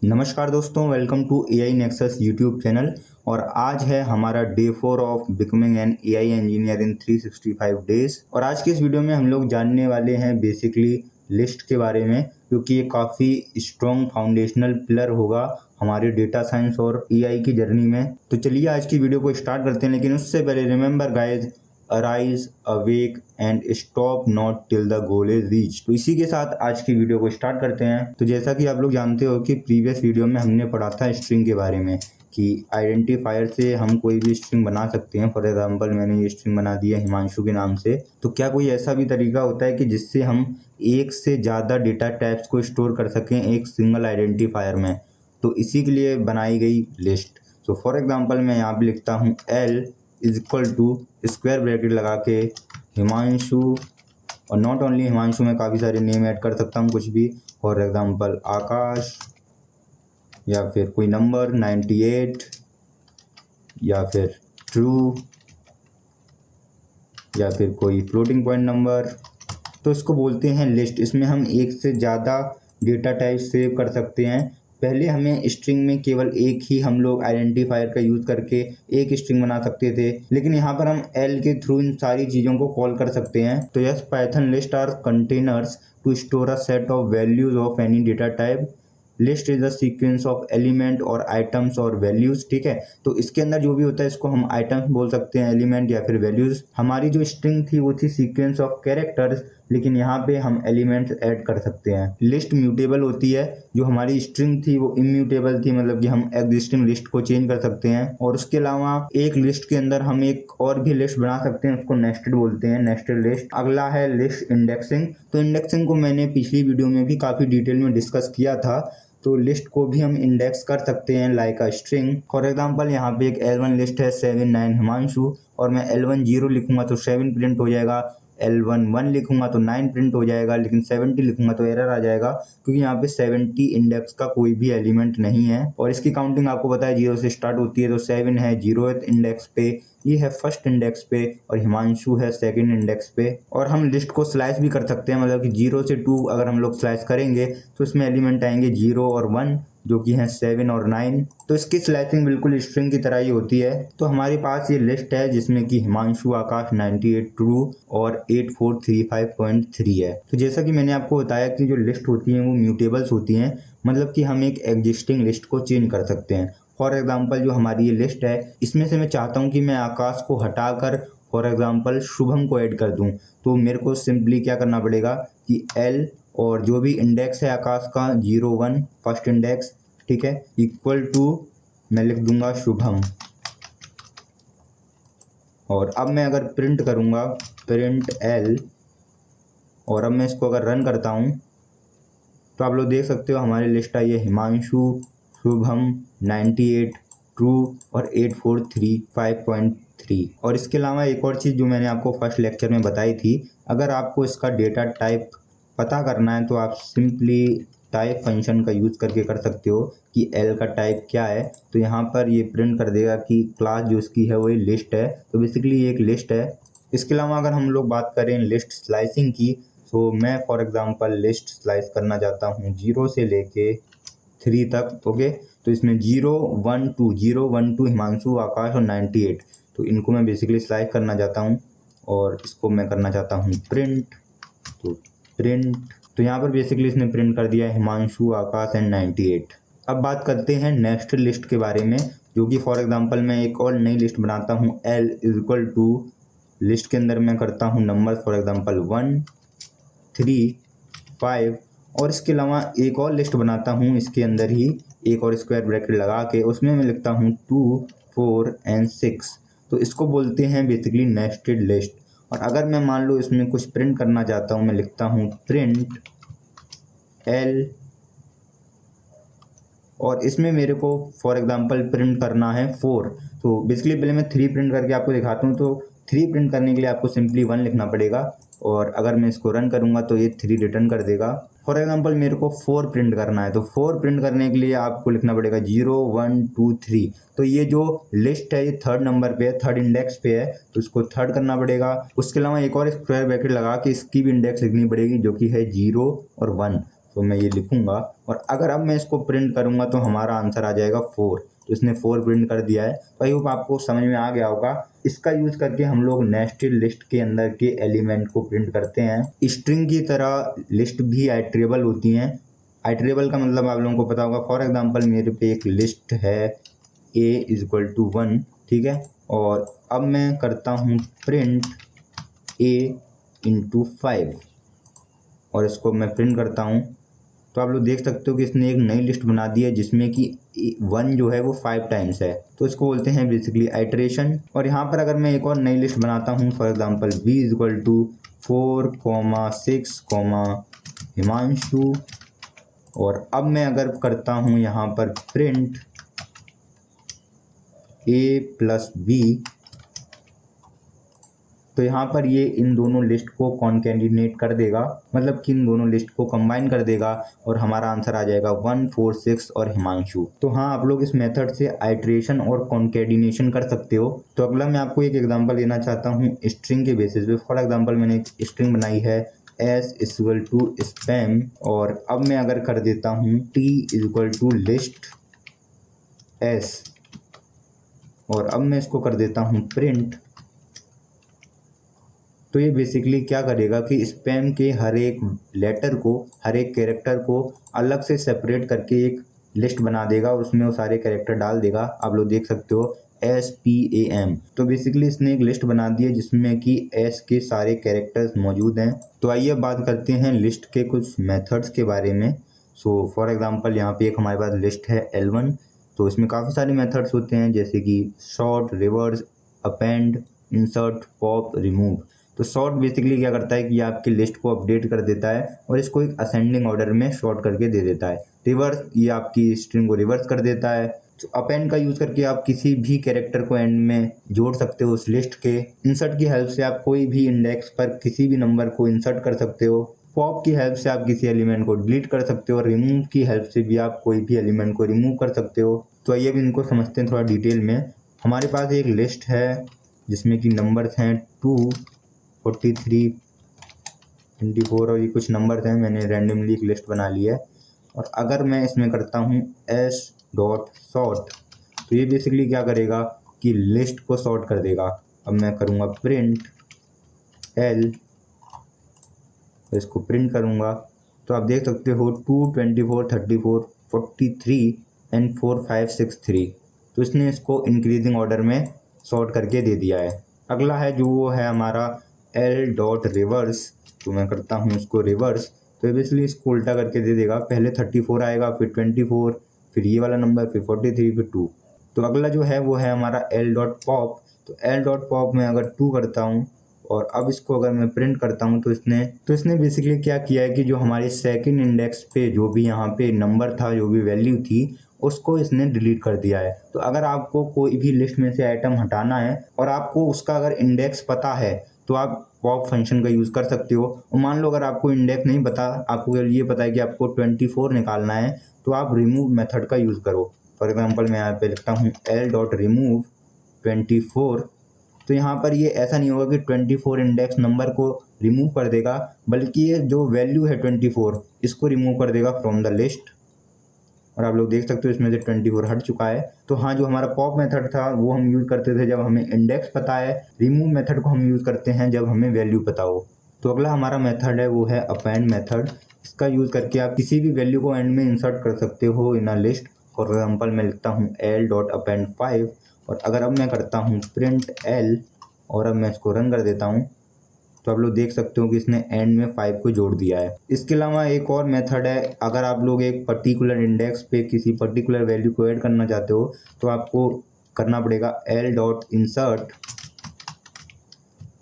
नमस्कार दोस्तों, welcome to AI Nexus YouTube channel. और आज है हमारा day 4 of becoming an AI engineer in 365 days. और आज की इस वीडियो में हम लोग जानने वाले हैं बेसिकली लिस्ट के बारे में, क्योंकि ये काफ़ी स्ट्रॉन्ग फाउंडेशनल पिलर होगा हमारे डेटा साइंस और AI की जर्नी में। तो चलिए आज की वीडियो को स्टार्ट करते हैं, लेकिन उससे पहले remember guys, arise awake and stop not till the goal is reach. तो इसी के साथ आज की वीडियो को स्टार्ट करते हैं। तो जैसा कि आप लोग जानते हो कि प्रीवियस वीडियो में हमने पढ़ा था स्ट्रिंग के बारे में कि आइडेंटिफायर से हम कोई भी स्ट्रिंग बना सकते हैं। फॉर एग्जांपल मैंने ये स्ट्रिंग बना दी है हिमांशु के नाम से। तो क्या कोई ऐसा भी तरीका होता है कि जिससे हम एक से ज़्यादा डेटा टाइप्स को स्टोर कर सकें एक सिंगल आइडेंटिफायर में? तो इसी के लिए बनाई गई लिस्ट। सो फॉर एग्जाम्पल मैं यहाँ पे लिखता हूँ L is equal to square bracket लगा के हिमांशु, और नॉट ओनली हिमांशु, में काफ़ी सारे नेम ऐड कर सकता हूँ कुछ भी। फॉर एग्जांपल आकाश, या फिर कोई नंबर 98, या फिर ट्रू, या फिर कोई फ्लोटिंग पॉइंट नंबर। तो इसको बोलते हैं लिस्ट। इसमें हम एक से ज़्यादा डेटा टाइप सेव कर सकते हैं। पहले हमें स्ट्रिंग में केवल एक ही हम लोग आइडेंटिफायर का यूज़ करके एक स्ट्रिंग बना सकते थे, लेकिन यहाँ पर हम एल के थ्रू इन सारी चीज़ों को कॉल कर सकते हैं। तो yes, Python list are containers to store a set of values of any data type. List is a sequence of element और आइटम्स और वैल्यूज। ठीक है, तो इसके अंदर जो भी होता है इसको हम आइटम्स बोल सकते हैं, एलिमेंट या फिर वैल्यूज। हमारी जो स्ट्रिंग थी वो थी सीक्वेंस ऑफ कैरेक्टर्स, लेकिन यहाँ पे हम एलिमेंट्स ऐड कर सकते हैं। लिस्ट म्यूटेबल होती है। जो हमारी स्ट्रिंग थी वो इम्यूटेबल थी, मतलब कि हम एग्जिस्टिंग लिस्ट को चेंज कर सकते हैं। और उसके अलावा एक लिस्ट के अंदर हम एक और भी लिस्ट बना सकते हैं, उसको नेस्टेड बोलते हैं, नेस्टेड लिस्ट। अगला है लिस्ट इंडेक्सिंग। तो इंडेक्सिंग को मैंने पिछली वीडियो में भी काफ़ी डिटेल में डिस्कस किया था। तो लिस्ट को भी हम इंडेक्स कर सकते हैं like a string. For example यहाँ पे एक L1 लिस्ट है 7 9 हिमांशु, और मैं L1 0 लिखूंगा तो 7 प्रिंट हो जाएगा, L1 1 लिखूंगा तो 9 प्रिंट हो जाएगा, लेकिन 70 लिखूंगा तो एरर आ जाएगा, क्योंकि यहाँ पे 70 इंडेक्स का कोई भी एलिमेंट नहीं है। और इसकी काउंटिंग आपको पता है 0 से स्टार्ट होती है। तो 7 है 0th इंडेक्स पे, ये है फर्स्ट इंडेक्स पे, और हिमांशु है सेकंड इंडेक्स पे। और हम लिस्ट को स्लाइस भी कर सकते हैं, मतलब कि 0 से 2 अगर हम लोग स्लाइस करेंगे तो इसमें एलिमेंट आएंगे 0 और 1, जो कि हैं 7 और 9। तो इसकी स्लाइसिंग बिल्कुल स्ट्रिंग की तरह ही होती है। तो हमारे पास ये लिस्ट है जिसमें कि हिमांशु, आकाश, 98, ट्रू और 8435.3 है। तो जैसा कि मैंने आपको बताया कि जो लिस्ट होती हैं वो म्यूटेबल्स होती हैं, मतलब कि हम एक एग्जिस्टिंग लिस्ट को चेंज कर सकते हैं। फॉर एग्जाम्पल जो हमारी ये लिस्ट है, इसमें से मैं चाहता हूँ कि मैं आकाश को हटाकर फॉर एग्जाम्पल शुभम को ऐड कर दूँ। तो मेरे को सिंपली क्या करना पड़ेगा कि L और जो भी इंडेक्स है आकाश का 0 1 फर्स्ट इंडेक्स, ठीक है, इक्वल टू मैं लिख दूंगा शुभम। और अब मैं अगर प्रिंट करूंगा प्रिंट L, और अब मैं इसको अगर रन करता हूं तो आप लोग देख सकते हो हमारी लिस्ट आई है हिमांशु, शुभम, 98, ट्रू और 8435.3। और इसके अलावा एक और चीज़ जो मैंने आपको फर्स्ट लेक्चर में बताई थी, अगर आपको इसका डेटा टाइप पता करना है तो आप सिंपली टाइप फंक्शन का यूज़ करके कर सकते हो कि L का टाइप क्या है। तो यहाँ पर ये प्रिंट कर देगा कि क्लास जो इसकी है वही लिस्ट है। तो बेसिकली ये एक लिस्ट है। इसके अलावा अगर हम लोग बात करें लिस्ट स्लाइसिंग की, तो मैं फॉर एग्जांपल लिस्ट स्लाइस करना चाहता हूँ 0 से लेके 3 तक। ओके, तो इसमें 0 1 2 हिमांशु, आकाश और 98, तो इनको मैं बेसिकली स्लाइस करना चाहता हूँ। और इसको मैं करना चाहता हूँ प्रिंट। तो प्रिंट, तो यहाँ पर बेसिकली इसने प्रिंट कर दिया हिमांशु, आकाश एंड 98। अब बात करते हैं नेक्स्ट लिस्ट के बारे में, जो कि फॉर एग्जांपल मैं एक और नई लिस्ट बनाता हूँ L is equal to, list के अंदर मैं करता हूँ नंबर फॉर एग्जांपल 1 3 5, और इसके अलावा एक और लिस्ट बनाता हूँ इसके अंदर ही एक और स्क्वायर ब्रैकेट लगा के, उसमें मैं लिखता हूँ 2 4 एंड 6। तो इसको बोलते हैं बेसिकली नेस्टेड लिस्ट। और अगर मैं मान लो इसमें कुछ प्रिंट करना चाहता हूँ, मैं लिखता हूँ प्रिंट L, और इसमें मेरे को फॉर एग्जांपल प्रिंट करना है 4। तो बेसिकली पहले मैं 3 प्रिंट करके आपको दिखाता हूँ। तो 3 प्रिंट करने के लिए आपको सिंपली 1 लिखना पड़ेगा, और अगर मैं इसको रन करूँगा तो ये 3 रिटर्न कर देगा। फॉर एग्जांपल मेरे को 4 प्रिंट करना है, तो 4 प्रिंट करने के लिए आपको लिखना पड़ेगा 0 1 2 3। तो ये जो लिस्ट है ये 3rd नंबर पे है, 3rd इंडेक्स पे है, तो इसको 3rd करना पड़ेगा। उसके अलावा एक और स्क्वायर ब्रैकेट लगा के इसकी भी इंडेक्स लिखनी पड़ेगी, जो कि है 0 और 1। तो मैं ये लिखूंगा और अगर अब मैं इसको प्रिंट करूंगा तो हमारा आंसर आ जाएगा 4। तो इसने 4 प्रिंट कर दिया है। तो आई होप आपको समझ में आ गया होगा। इसका यूज़ करके हम लोग नेस्टेड लिस्ट के अंदर के एलिमेंट को प्रिंट करते हैं। स्ट्रिंग की तरह लिस्ट भी आइटरेबल होती हैं। आइटरेबल का मतलब आप लोगों को पता होगा। फॉर एग्जांपल मेरे पे एक लिस्ट है a=1, ठीक है, और अब मैं करता हूँ प्रिंट a×5 और इसको मैं प्रिंट करता हूँ। तो आप लोग देख सकते हो कि इसने एक नई लिस्ट बना दी है जिसमें कि 1 जो है वो 5 टाइम्स है। तो इसको बोलते हैं बेसिकली आइटरेशन। और यहाँ पर अगर मैं एक और नई लिस्ट बनाता हूँ, फॉर एग्जांपल b=4, 6, हिमांशु, और अब मैं अगर करता हूँ यहाँ पर प्रिंट a+b, तो यहाँ पर ये इन दोनों लिस्ट को कॉन्केटिनेट कर देगा, मतलब कि इन दोनों लिस्ट को कंबाइन कर देगा और हमारा आंसर आ जाएगा 1, 4, 6 और हिमांशु। तो हाँ, आप लोग इस मेथड से आइट्रेशन और कॉन्केटिनेशन कर सकते हो। तो अगला मैं आपको एक एग्जांपल देना चाहता हूँ स्ट्रिंग के बेसिस पे। फॉर एग्जांपल मैंने एक स्ट्रिंग बनाई है s=spam, और अब मैं अगर कर देता हूँ t=list s, और अब मैं इसको कर देता हूँ प्रिंट। तो ये बेसिकली क्या करेगा कि स्पैम के हर एक लेटर को, हर एक कैरेक्टर को अलग से सेपरेट करके एक लिस्ट बना देगा और उसमें वो सारे कैरेक्टर डाल देगा। आप लोग देख सकते हो SPAM। तो बेसिकली इसने एक लिस्ट बना दी है जिसमें कि S के सारे कैरेक्टर्स मौजूद हैं। तो आइए बात करते हैं लिस्ट के कुछ मेथड्स के बारे में। सो फॉर एग्जांपल यहाँ पे एक हमारे पास लिस्ट है L1। तो इसमें काफ़ी सारे मेथड्स होते हैं जैसे कि sort, reverse, append, insert, pop, remove. तो सॉर्ट बेसिकली क्या करता है कि आपकी लिस्ट को अपडेट कर देता है और इसको एक असेंडिंग ऑर्डर में सॉर्ट करके दे देता है। रिवर्स, ये आपकी स्ट्रिंग को रिवर्स कर देता है। तो अपेंड का यूज़ करके आप किसी भी कैरेक्टर को एंड में जोड़ सकते हो उस लिस्ट के। इंसर्ट की हेल्प से आप कोई भी इंडेक्स पर किसी भी नंबर को इंसर्ट कर सकते हो। पॉप की हेल्प से आप किसी एलिमेंट को डिलीट कर सकते हो। रिमूव की हेल्प से भी आप कोई भी एलिमेंट को रिमूव कर सकते हो। तो आइए अब इनको समझते हैं थोड़ा डिटेल में। हमारे पास एक लिस्ट है जिसमें कि नंबर्स हैं 2, 43, 24 और ये कुछ नंबर हैं। मैंने रैंडमली एक लिस्ट बना ली है। और अगर मैं इसमें करता हूँ s.sort, तो ये बेसिकली क्या करेगा कि लिस्ट को सॉर्ट कर देगा। अब मैं करूँगा प्रिंट l, तो इसको प्रिंट करूँगा तो आप देख सकते हो 2, 24, 34, 43 एंड 4, 5, 6, 3। तो इसने इसको इंक्रीजिंग ऑर्डर में सॉर्ट करके दे दिया है। अगला है जो वो है हमारा l.reverse। तो मैं करता हूँ इसको रिवर्स, तो बेसिकली इसको उल्टा करके दे देगा। पहले 34 आएगा, फिर 24, फिर ये वाला नंबर, फिर 43, फिर 2। तो अगला जो है वो है हमारा l.pop। तो l.pop में अगर 2 करता हूँ और अब इसको अगर मैं प्रिंट करता हूँ तो इसने बेसिकली क्या किया है कि जो हमारे सेकंड इंडेक्स पे जो भी यहाँ पे नंबर था, जो भी वैल्यू थी, उसको इसने डिलीट कर दिया है। तो अगर आपको कोई भी लिस्ट में से आइटम हटाना है और आपको उसका अगर इंडेक्स पता है तो आप पॉप फंक्शन का यूज़ कर सकते हो। और मान लो अगर आपको इंडेक्स नहीं पता, आपको केवल ये पता है कि आपको 24 निकालना है, तो आप रिमूव मेथड का यूज़ करो। फॉर एग्जांपल मैं यहाँ पे लिखता हूँ l.remove 24। तो यहाँ पर ये ऐसा नहीं होगा कि 24 इंडेक्स नंबर को रिमूव कर देगा, बल्कि ये जो वैल्यू है 24 इसको रिमूव कर देगा फ्रॉम द लिस्ट। और आप लोग देख सकते हो इसमें से 24 हट चुका है। तो हाँ, जो हमारा पॉप मेथड था वो हम यूज़ करते थे जब हमें इंडेक्स पता है। रिमूव मेथड को हम यूज़ करते हैं जब हमें वैल्यू पता हो। तो अगला हमारा मेथड है वो है अपेंड मेथड। इसका यूज़ करके आप किसी भी वैल्यू को एंड में इंसर्ट कर सकते हो इन अ लिस्ट। फॉर एग्जाम्पल मैं लिखता हूँ l.append5, और अगर अब मैं करता हूँ प्रिंट l और अब मैं इसको रन कर देता हूँ तो आप लोग देख सकते हो कि इसने एंड में 5 को जोड़ दिया है। इसके अलावा एक और मेथड है, अगर आप लोग एक पर्टिकुलर इंडेक्स पे किसी पर्टिकुलर वैल्यू को ऐड करना चाहते हो तो आपको करना पड़ेगा l.insert,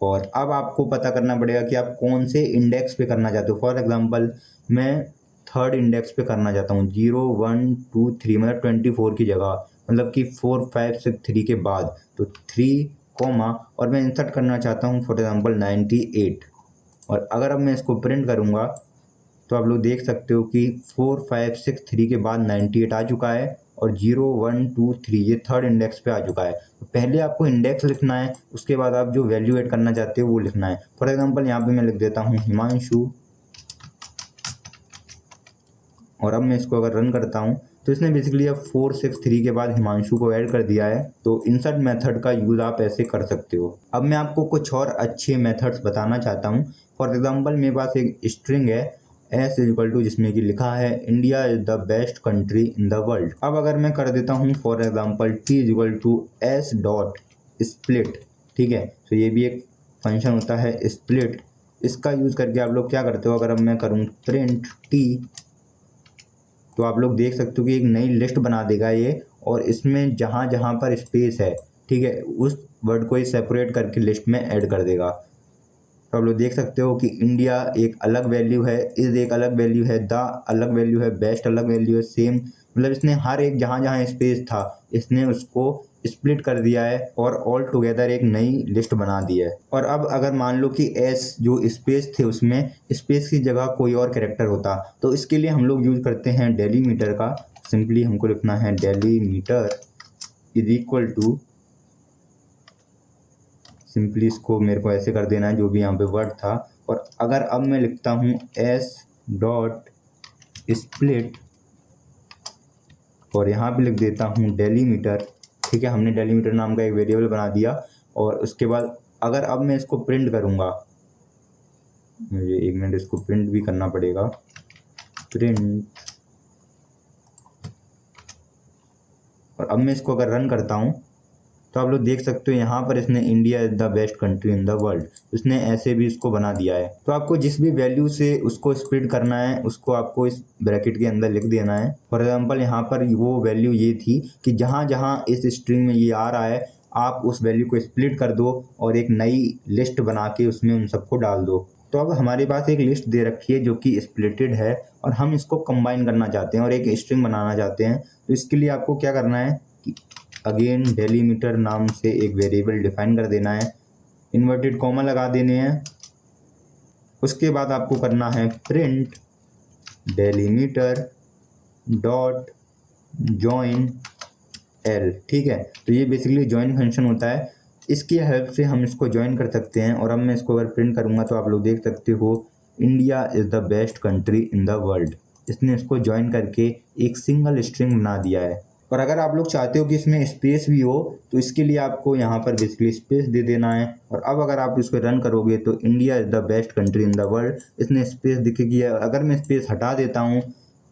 और अब आपको पता करना पड़ेगा कि आप कौन से इंडेक्स पे करना चाहते हो। फॉर एग्जांपल मैं थर्ड इंडेक्स पे करना चाहता हूँ, 0, 1, 2, 3, मतलब 24 की जगह, मतलब कि 4, 5, 6, 3 के बाद, तो 3, और मैं इंसर्ट करना चाहता हूँ फॉर एग्जांपल 98। और अगर अब मैं इसको प्रिंट करूँगा तो आप लोग देख सकते हो कि 4, 5, 6, 3 के बाद 98 आ चुका है और 0, 1, 2, 3 ये थर्ड इंडेक्स पे आ चुका है। तो पहले आपको इंडेक्स लिखना है, उसके बाद आप जो वैल्यू ऐड करना चाहते हो वो लिखना है। फॉर एग्जांपल यहाँ पे मैं लिख देता हूँ हिमांशु, और अब मैं इसको अगर रन करता हूँ तो इसने बेसिकली अब 463 के बाद हिमांशु को ऐड कर दिया है। तो इंसर्ट मेथड का यूज़ आप ऐसे कर सकते हो। अब मैं आपको कुछ और अच्छे मेथड्स बताना चाहता हूँ। फॉर एग्जांपल मेरे पास एक स्ट्रिंग है एस इक्वल टू, जिसमें कि लिखा है India is the best country in the world. अब अगर मैं कर देता हूँ for example t is equal to s dot split, ठीक है, तो ये भी एक फंक्शन होता है स्प्लिट। इसका यूज़ करके आप लोग क्या करते हो, अगर अब मैं करूँ प्रिंट टी, तो आप लोग देख सकते हो कि एक नई लिस्ट बना देगा ये, और इसमें जहाँ जहाँ पर स्पेस है, ठीक है, उस वर्ड को ये सेपरेट करके लिस्ट में ऐड कर देगा। तो आप लोग देख सकते हो कि इंडिया एक अलग वैल्यू है, इज़ एक अलग वैल्यू है, द अलग वैल्यू है, बेस्ट अलग वैल्यू है, सेम, मतलब इसने हर एक जहाँ जहाँ स्पेस था इसने उसको स्प्लिट कर दिया है और ऑल टुगेदर एक नई लिस्ट बना दी है। और अब अगर मान लो कि एस जो स्पेस थे उसमें स्पेस की जगह कोई और कैरेक्टर होता, तो इसके लिए हम लोग यूज़ करते हैं डेलीमीटर का। सिंपली हमको लिखना है delimiter is equal to, simply इसको मेरे को ऐसे कर देना है जो भी यहाँ पे वर्ड था। और अगर अब मैं लिखता हूँ एस डॉट स्प्लिट और यहाँ पे लिख देता हूँ डेलीमीटर, ठीक है, हमने डेलीमीटर नाम का एक वेरिएबल बना दिया। और उसके बाद अगर अब मैं इसको प्रिंट करूँगा, मुझे एक मिनट इसको प्रिंट भी करना पड़ेगा, प्रिंट, और अब मैं इसको अगर रन करता हूँ तो आप लोग देख सकते हो यहाँ पर इसने India is the best country in the world, इसने ऐसे भी इसको बना दिया है। तो आपको जिस भी वैल्यू से उसको स्प्लिट करना है उसको आपको इस ब्रैकेट के अंदर लिख देना है। फॉर एग्जांपल यहाँ पर वो वैल्यू ये थी कि जहाँ जहाँ इस स्ट्रिंग में ये आ रहा है आप उस वैल्यू को स्प्लिट कर दो और एक नई लिस्ट बना के उसमें उन सबको डाल दो। तो अब हमारे पास एक लिस्ट दे रखी है जो कि स्प्लिटेड है और हम इसको कंबाइन करना चाहते हैं और एक स्ट्रिंग बनाना चाहते हैं। तो इसके लिए आपको क्या करना है कि अगेन डेलीमीटर नाम से एक वेरिएबल डिफाइन कर देना है, इन्वर्टेड कॉमा लगा देने हैं। उसके बाद आपको करना है print delimiter dot join L, ठीक है, तो ये बेसिकली जॉइन फंक्शन होता है, इसकी हेल्प से हम इसको जॉइन कर सकते हैं। और अब मैं इसको अगर प्रिंट करूँगा तो आप लोग देख सकते हो India is the best country in the world, इसने इसको जॉइन करके एक सिंगल स्ट्रिंग बना दिया है। और अगर आप लोग चाहते हो कि इसमें स्पेस भी हो तो इसके लिए आपको यहाँ पर बेसिकली स्पेस दे देना है। और अब अगर आप इसको रन करोगे तो India is the best country in the world, इसने स्पेस दिखेगी। अगर मैं स्पेस हटा देता हूँ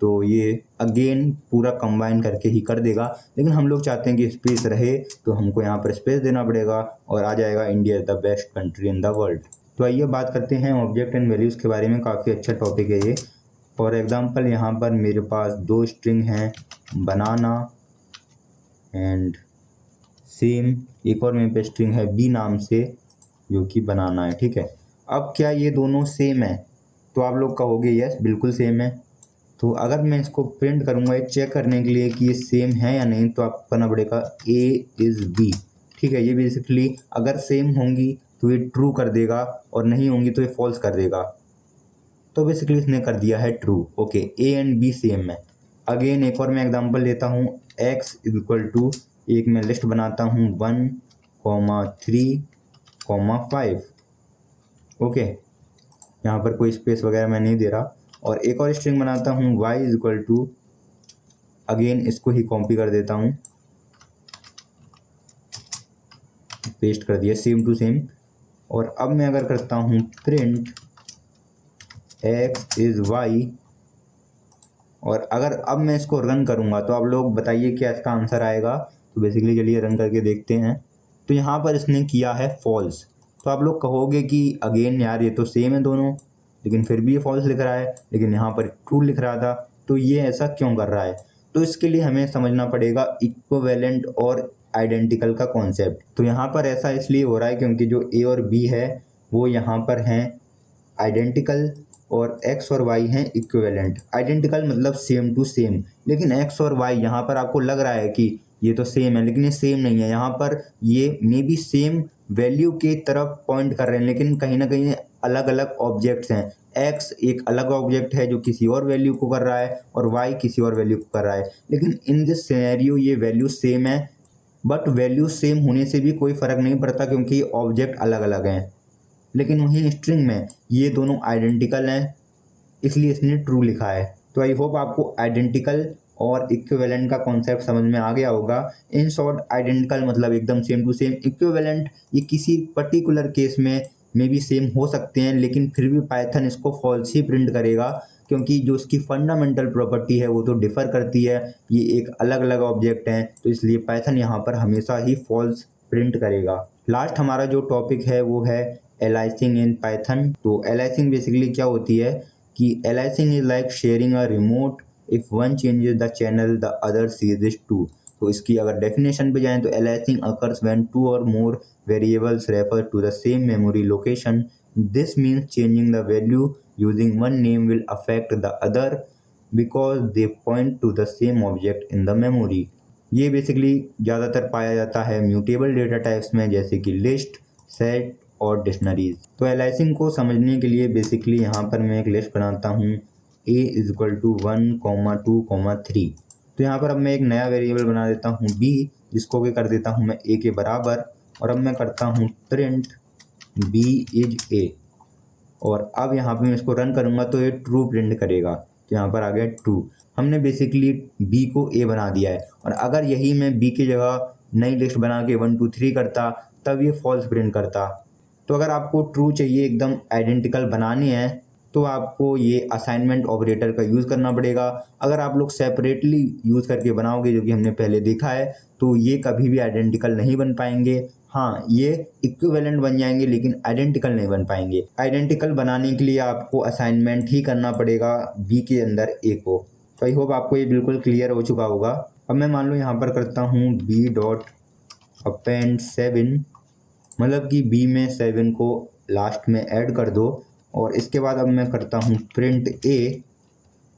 तो ये अगेन पूरा कंबाइन करके ही कर देगा, लेकिन हम लोग चाहते हैं कि स्पेस रहे तो हमको यहाँ पर स्पेस देना पड़ेगा और आ जाएगा India is the best country in the world. तो आइए बात करते हैं ऑब्जेक्ट एंड वैल्यूज़ के बारे में, काफ़ी अच्छा टॉपिक है ये। फॉर एग्जांपल यहाँ पर मेरे पास दो स्ट्रिंग हैं, बनाना एंड सेम, एक और मेरे पे स्ट्रिंग है बी नाम से जो कि बनाना है, ठीक है। अब क्या ये दोनों सेम है? तो आप लोग कहोगे यस बिल्कुल सेम है। तो अगर मैं इसको प्रिंट करूँगा एक चेक करने के लिए कि ये सेम है या नहीं, तो आपको करना पड़ेगा ए इज़ बी, ठीक है। ये बेसिकली अगर सेम होंगी तो ये ट्रू कर देगा और नहीं होंगी तो ये फॉल्स कर देगा। तो बेसिकली इसने कर दिया है true, okay, A and B same है। अगेन एक और मैं एग्जांपल लेता हूँ, x इक्वल टू, एक मैं लिस्ट बनाता हूँ 1, 3, 5, ओके, यहाँ पर कोई स्पेस वगैरह मैं नहीं दे रहा। और एक और स्ट्रिंग बनाता हूँ y is equal to, again इसको ही कॉपी कर देता हूँ, पेस्ट कर दिया सेम टू सेम। और अब मैं अगर करता हूँ प्रिंट x इज़ y, और अगर अब मैं इसको रन करूँगा तो आप लोग बताइए क्या इसका आंसर आएगा। तो बेसिकली चलिए रन करके देखते हैं। तो यहाँ पर इसने किया है फॉल्स। तो आप लोग कहोगे कि अगेन यार ये तो सेम है दोनों, लेकिन फिर भी ये फॉल्स लिख रहा है, लेकिन यहाँ पर ट्रू लिख रहा था, तो ये ऐसा क्यों कर रहा है? तो इसके लिए हमें समझना पड़ेगा इक्विवेलेंट और आइडेंटिकल का कॉन्सेप्ट। तो यहाँ पर ऐसा इसलिए हो रहा है क्योंकि जो ए और बी है वो यहाँ पर हैं आइडेंटिकल और x और y हैं इक्विवेलेंट। आइडेंटिकल मतलब सेम टू सेम, लेकिन x और y यहाँ पर आपको लग रहा है कि ये तो सेम है, लेकिन ये सेम नहीं है। यहाँ पर ये मे बी सेम वैल्यू के तरफ पॉइंट कर रहे हैं, लेकिन कहीं ना कहीं अलग अलग ऑब्जेक्ट्स हैं। x एक अलग ऑब्जेक्ट है जो किसी और वैल्यू को कर रहा है और y किसी और वैल्यू को कर रहा है, लेकिन इन दिस सिनेरियो ये वैल्यू सेम है। बट वैल्यू सेम होने से भी कोई फ़र्क नहीं पड़ता क्योंकि ऑब्जेक्ट अलग अलग हैं। लेकिन वहीं स्ट्रिंग में ये दोनों आइडेंटिकल हैं, इसलिए इसने ट्रू लिखा है। तो आई होप आपको आइडेंटिकल और इक्विवेलेंट का कॉन्सेप्ट समझ में आ गया होगा। इन शॉर्ट आइडेंटिकल मतलब एकदम सेम टू सेम, इक्विवेलेंट ये किसी पर्टिकुलर केस में मे बी सेम हो सकते हैं, लेकिन फिर भी पाइथन इसको फॉल्स ही प्रिंट करेगा, क्योंकि जो इसकी फंडामेंटल प्रॉपर्टी है वो तो डिफ़र करती है, ये एक अलग अलग ऑब्जेक्ट हैं, तो इसलिए पाइथन यहाँ पर हमेशा ही फॉल्स प्रिंट करेगा। लास्ट हमारा जो टॉपिक है वो है एलाइसिंग इन पाइथन। तो एलाइसिंग बेसिकली क्या होती है कि aliasing is like sharing a remote, if one changes the channel the other sees it too. तो इसकी अगर डेफिनेशन पे जाएं तो एलाइसिंग अकर्स व्हेन टू और more variables refer to the same memory location. This means changing the value using one name will affect the other because they point to the same object in the memory. ये basically ज़्यादातर पाया जाता है mutable data types में, जैसे कि list, set और dictionaries. तो एलाइसिंग को समझने के लिए बेसिकली यहाँ पर मैं एक लिस्ट बनाता हूँ a = 1, 2, 3। तो यहाँ पर अब मैं एक नया वेरिएबल बना देता हूँ b, जिसको भी कर देता हूँ मैं a के बराबर, और अब मैं करता हूँ प्रिंट b इज a। और अब यहाँ पे मैं इसको रन करूँगा तो ये ट्रू प्रिंट करेगा। तो यहाँ पर आ गया ट्रू। हमने बेसिकली b को a बना दिया है, और अगर यही मैं b की जगह नई लिस्ट बना के 1 2 3 करता तब ये फॉल्स प्रिंट करता। तो अगर आपको ट्रू चाहिए, एकदम आइडेंटिकल बनाने हैं, तो आपको ये असाइनमेंट ऑपरेटर का यूज़ करना पड़ेगा। अगर आप लोग सेपरेटली यूज़ करके बनाओगे, जो कि हमने पहले देखा है, तो ये कभी भी आइडेंटिकल नहीं बन पाएंगे। हाँ, ये इक्विवेलेंट बन जाएंगे लेकिन आइडेंटिकल नहीं बन पाएंगे। आइडेंटिकल बनाने के लिए आपको असाइनमेंट ही करना पड़ेगा बी के अंदर ए को। तो आई होप आपको ये बिल्कुल क्लियर हो चुका होगा। अब मैं मान लो यहाँ पर करता हूँ बी डॉट अपेंड 7, मतलब कि बी में 7 को लास्ट में ऐड कर दो, और इसके बाद अब मैं करता हूँ प्रिंट ए।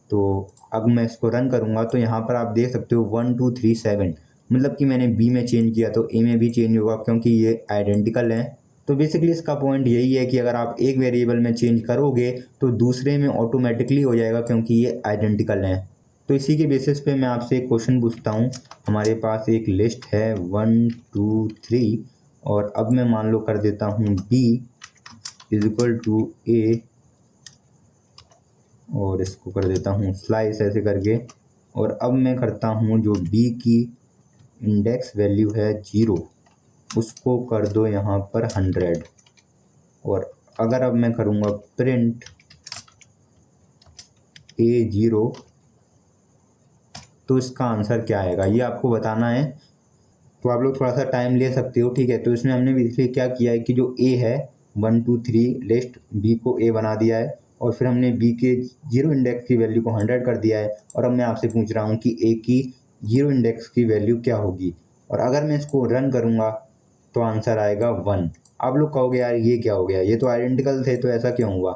तो अब मैं इसको रन करूँगा तो यहाँ पर आप देख सकते हो 1 2 3 7, मतलब कि मैंने बी में चेंज किया तो ए में भी चेंज होगा, क्योंकि ये आइडेंटिकल हैं। तो बेसिकली इसका पॉइंट यही है कि अगर आप एक वेरिएबल में चेंज करोगे तो दूसरे में ऑटोमेटिकली हो जाएगा, क्योंकि ये आइडेंटिकल हैं। तो इसी के बेसिस पे मैं आपसे एक क्वेश्चन पूछता हूँ। हमारे पास एक लिस्ट है 1 2 3, और अब मैं मान लो कर देता हूँ b = a, और इसको कर देता हूँ स्लाइस ऐसे करके, और अब मैं करता हूँ जो b की इंडेक्स वैल्यू है 0, उसको कर दो यहाँ पर 100। और अगर अब मैं करूँगा प्रिंट a 0, तो इसका आंसर क्या आएगा ये आपको बताना है। तो आप लोग थोड़ा सा टाइम ले सकते हो, ठीक है। तो इसमें हमने बेसिकली क्या किया है कि जो a है 1 2 3 लिस्ट b को a बना दिया है, और फिर हमने b के 0 इंडेक्स की वैल्यू को 100 कर दिया है। और अब मैं आपसे पूछ रहा हूँ कि a की 0 इंडेक्स की वैल्यू क्या होगी, और अगर मैं इसको रन करूँगा तो आंसर आएगा 1। आप लोग कहोगे यार ये क्या हो गया, ये तो आइडेंटिकल थे, तो ऐसा क्यों हुआ।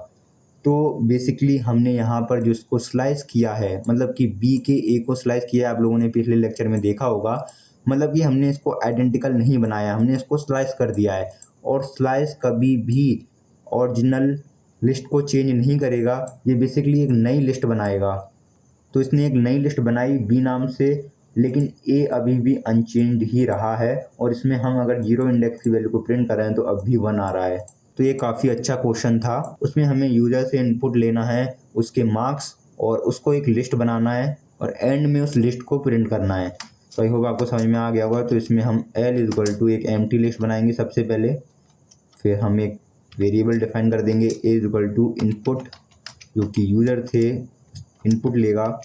तो बेसिकली हमने यहाँ पर जो इसको स्लाइस किया है, मतलब कि b के a को स्लाइस किया है, आप लोगों ने पिछले लेक्चर में देखा होगा, मतलब कि हमने इसको आइडेंटिकल नहीं बनाया, हमने इसको स्लाइस कर दिया है। और स्लाइस कभी भी ओरिजिनल लिस्ट को चेंज नहीं करेगा, ये बेसिकली एक नई लिस्ट बनाएगा। तो इसने एक नई लिस्ट बनाई बी नाम से, लेकिन ए अभी भी अनचेंज्ड ही रहा है, और इसमें हम अगर 0 इंडेक्स की वैल्यू को प्रिंट कर रहे हैं तो अब भी 1 आ रहा है। तो ये काफ़ी अच्छा क्वेश्चन था। उसमें हमें यूज़र से इनपुट लेना है, उसके मार्क्स, और उसको एक लिस्ट बनाना है, और एंड में उस लिस्ट को प्रिंट करना है। तो आई होप आपको समझ में आ गया होगा। तो इसमें हम l = एक एम्प्टी लिस्ट बनाएंगे सबसे पहले, फिर हम एक वेरिएबल डिफाइन कर देंगे a = इनपुट, जो कि यूज़र थे इनपुट लेगा,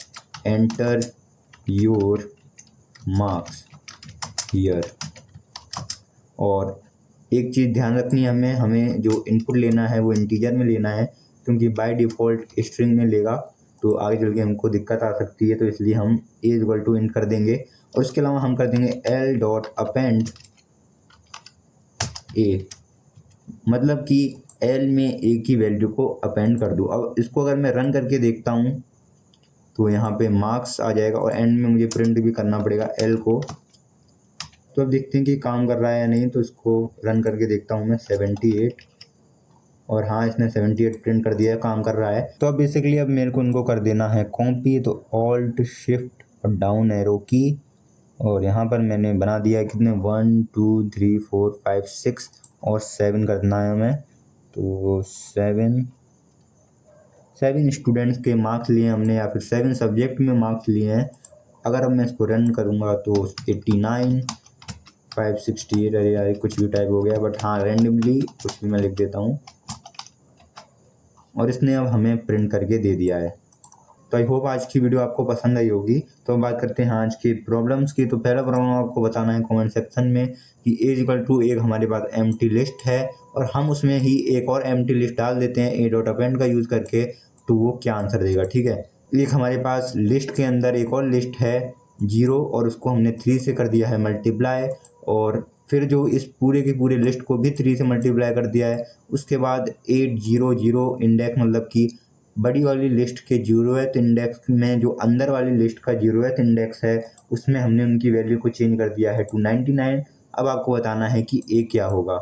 एंटर योर मार्क्स हियर। और एक चीज़ ध्यान रखनी है, हमें जो इनपुट लेना है वो इंटीजर में लेना है, क्योंकि बाय डिफ़ॉल्ट स्ट्रिंग में लेगा तो आगे चल के हमको दिक्कत आ सकती है। तो इसलिए हम a = इंट कर देंगे, और उसके अलावा हम कर देंगे l.append a, मतलब कि l में a की वैल्यू को अपेंड कर दो। अब इसको अगर मैं रन करके देखता हूँ तो यहाँ पे मार्क्स आ जाएगा, और एंड में मुझे प्रिंट भी करना पड़ेगा l को। तो अब देखते हैं कि काम कर रहा है या नहीं। तो इसको रन करके देखता हूँ मैं 78, और हाँ इसने 78 प्रिंट कर दिया है, काम कर रहा है। तो अब बेसिकली अब मेरे को इनको कर देना है कॉपी, तो ऑल्ट शिफ्ट और डाउन एरो की, और यहाँ पर मैंने बना दिया है कितने 1 2 3 4 5 6 और 7 करना है हमें। तो 7 7 स्टूडेंट्स के मार्क्स लिए हमने या फिर 7 सब्जेक्ट में मार्क्स लिए हैं। अगर अब मैं इसको रन करूँगा तो 89 568, अरे यार कुछ भी टाइप हो गया, बट हाँ रैंडमली कुछ भी मैं लिख देता हूँ और इसने अब हमें प्रिंट करके दे दिया है। तो आई होप आज की वीडियो आपको पसंद आई होगी। तो हम बात करते हैं आज के प्रॉब्लम्स की। तो पहला प्रॉब्लम आपको बताना है कमेंट सेक्शन में कि a एक हमारे पास एम्प्टी लिस्ट है और हम उसमें ही एक और एम्प्टी लिस्ट डाल देते हैं a डॉट अपेंड का यूज़ करके, तो वो क्या आंसर देगा। ठीक है, एक हमारे पास लिस्ट के अंदर एक और लिस्ट है 0 और उसको हमने 3 से कर दिया है मल्टीप्लाई, और फिर जो इस पूरे के पूरे लिस्ट को भी 3 से मल्टीप्लाई कर दिया है। उसके बाद 800 इंडेक्स मतलब कि बड़ी वाली लिस्ट के 0th इंडेक्स में जो अंदर वाली लिस्ट का 0th इंडेक्स है उसमें हमने उनकी वैल्यू को चेंज कर दिया है टू 99। अब आपको बताना है कि ए क्या होगा।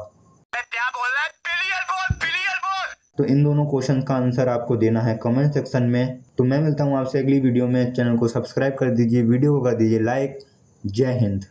क्या बोल रहा है? क्लियर बोल, क्लियर बोल। तो इन दोनों क्वेश्चन का आंसर आपको देना है कमेंट सेक्शन में। तो मैं मिलता हूँ आपसे अगली वीडियो में। चैनल को सब्सक्राइब कर दीजिए, वीडियो को कर दीजिए लाइक। जय हिंद।